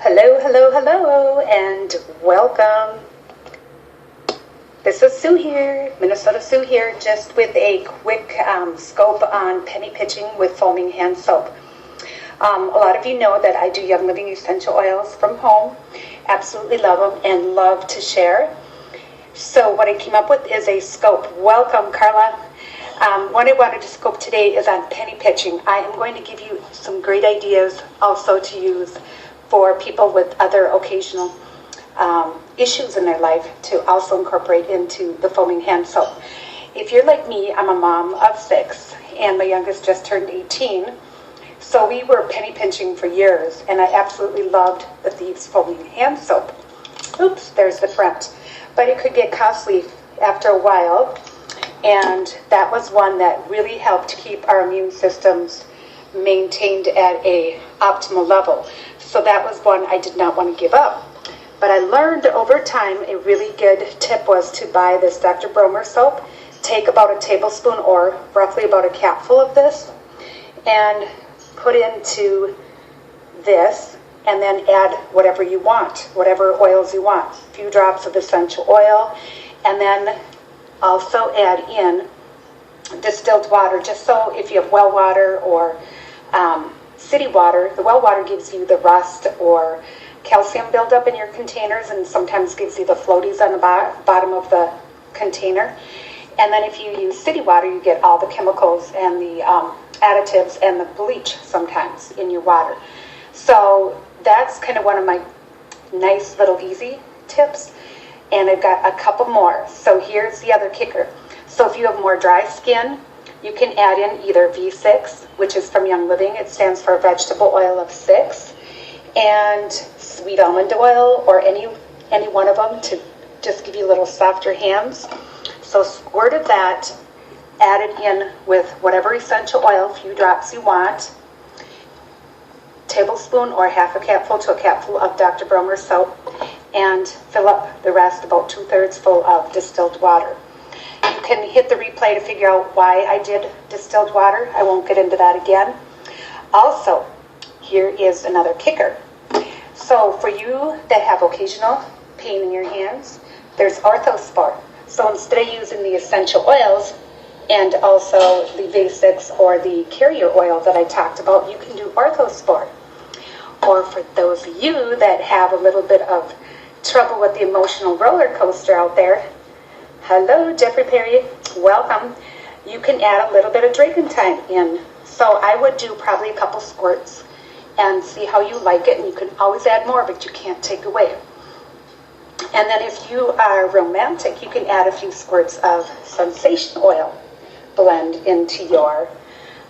Hello, hello, hello, and welcome. This is Sue here, Minnesota Sue here, just with a quick scope on penny pitching with foaming hand soap. A lot of you know that I do Young Living essential oils from home. Absolutely love them and love to share. So what I came up with is a scope. Welcome, Carla. What I wanted to scope today is on penny pitching. I am going to give you some great ideas also to use for people with other occasional issues in their life to also incorporate into the foaming hand soap. If you're like me, I'm a mom of 6 and my youngest just turned 18. So we were penny pinching for years and I absolutely loved the Thieves foaming hand soap. Oops, there's the front. But it could get costly after a while, and that was one that really helped keep our immune systems maintained at a optimal level. So that was one I did not want to give up. But I learned over time a really good tip was to buy this Dr. Bromer soap, take about a tablespoon or roughly about a capful of this, and put into this, and then add whatever you want, whatever oils you want. A few drops of essential oil, and then also add in distilled water, just so if you have well water or city water, the well water gives you the rust or calcium buildup in your containers and sometimes gives you the floaties on the bottom of the container. And then if you use city water, you get all the chemicals and the additives and the bleach sometimes in your water. So that's kind of one of my nice little easy tips. And I've got a couple more. So here's the other kicker. So if you have more dry skin, you can add in either V6, which is from Young Living. It stands for vegetable oil of 6, and sweet almond oil, or any one of them to just give you little softer hands. So squirt of that, add it in with whatever essential oil, a few drops you want, tablespoon or half a capful to a capful of Dr. Bromer soap, and fill up the rest, about 2/3 full of distilled water. You can hit the replay to figure out why I did distilled water. I won't get into that again. Also, here is another kicker. So for you that have occasional pain in your hands, there's Orthospore. So instead of using the essential oils and also the V6 or the carrier oil that I talked about, you can do Orthospore. Or for those of you that have a little bit of trouble with the emotional roller coaster out there, hello, Jeffrey Perry, welcome. You can add a little bit of Dragontyne in. So I would do probably a couple squirts and see how you like it. And you can always add more, but you can't take away. And then if you are romantic, you can add a few squirts of Sensation oil blend into your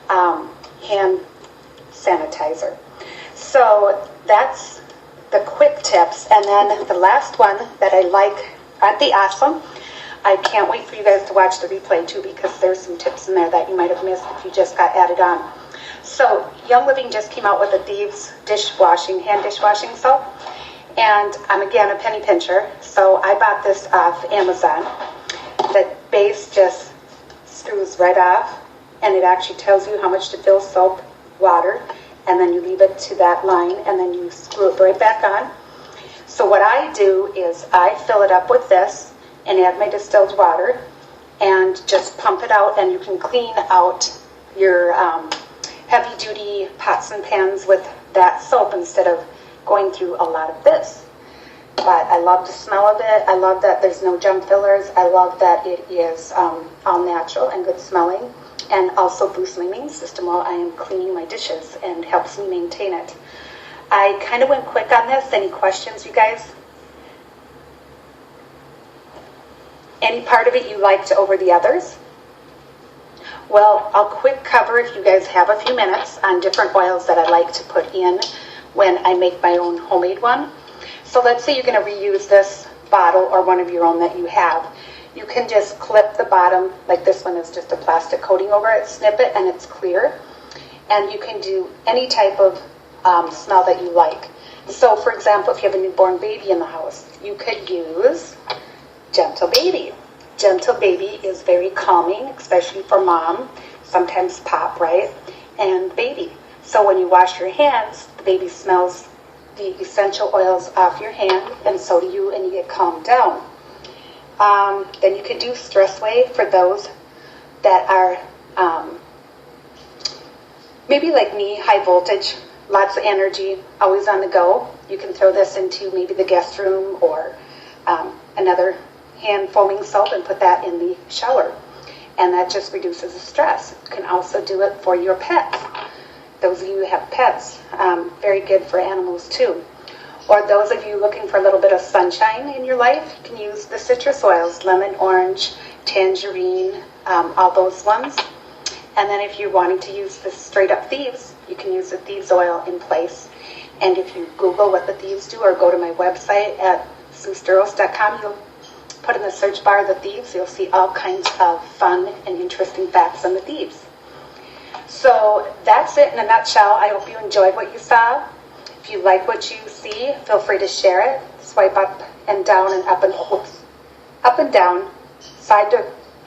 hand sanitizer. So that's the quick tips. And then the last one that I like at the Awesome, I can't wait for you guys to watch the replay too, because there's some tips in there that you might have missed if you just got added on. So Young Living just came out with a Thieves hand dishwashing soap. And I'm again a penny pincher, so I bought this off Amazon. The base just screws right off, and it actually tells you how much to fill soap, water, and then you leave it to that line, and then you screw it right back on. So what I do is I fill it up with this and add my distilled water and just pump it out, and you can clean out your heavy-duty pots and pans with that soap instead of going through a lot of this. But I love the smell of it. I love that there's no junk fillers. I love that it is all natural and good smelling, and also boosts my immune system while I am cleaning my dishes and helps me maintain it. I kind of went quick on this. Any questions, you guys? Any part of it you liked over the others? Well, I'll quick cover, if you guys have a few minutes, on different oils that I like to put in when I make my own homemade one. So let's say you're going to reuse this bottle or one of your own that you have. You can just clip the bottom, like this one is just a plastic coating over it, snip it, and it's clear. And you can do any type of smell that you like. So for example, if you have a newborn baby in the house, you could use Gentle Baby. Gentle Baby is very calming, especially for mom, sometimes pop, right? And baby. So when you wash your hands, the baby smells the essential oils off your hand, and so do you, and you get calmed down. Then you could do Stress Wave for those that are maybe like me, high voltage, lots of energy, always on the go. You can throw this into maybe the guest room or another hand foaming soap and put that in the shower. And that just reduces the stress. You can also do it for your pets. Those of you who have pets, very good for animals too. Or those of you looking for a little bit of sunshine in your life, you can use the citrus oils, lemon, orange, tangerine, all those ones. And then if you're wanting to use the straight up thieves, you can use the thieves oil in place. And if you Google what the thieves do or go to my website at SueSturos.com, you'll put in the search bar the thieves, you'll see all kinds of fun and interesting facts on the thieves. So that's it in a nutshell. I hope you enjoyed what you saw. If you like what you see, feel free to share it. Swipe up and down and up and down, side to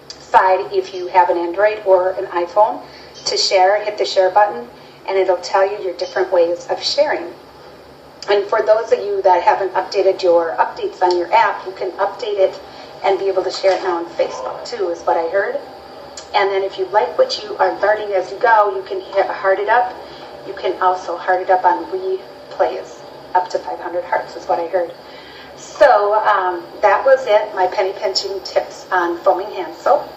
side if you have an Android or an iPhone to share. Hit the share button and it'll tell you your different ways of sharing. And for those of you that haven't updated your updates on your app, you can update it and be able to share it now on Facebook too, is what I heard. And then if you like what you are learning as you go, you can heart it up. You can also heart it up on replays. Up to 500 hearts is what I heard. So that was it, my penny pinching tips on foaming hand soap.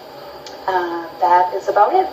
That is about it.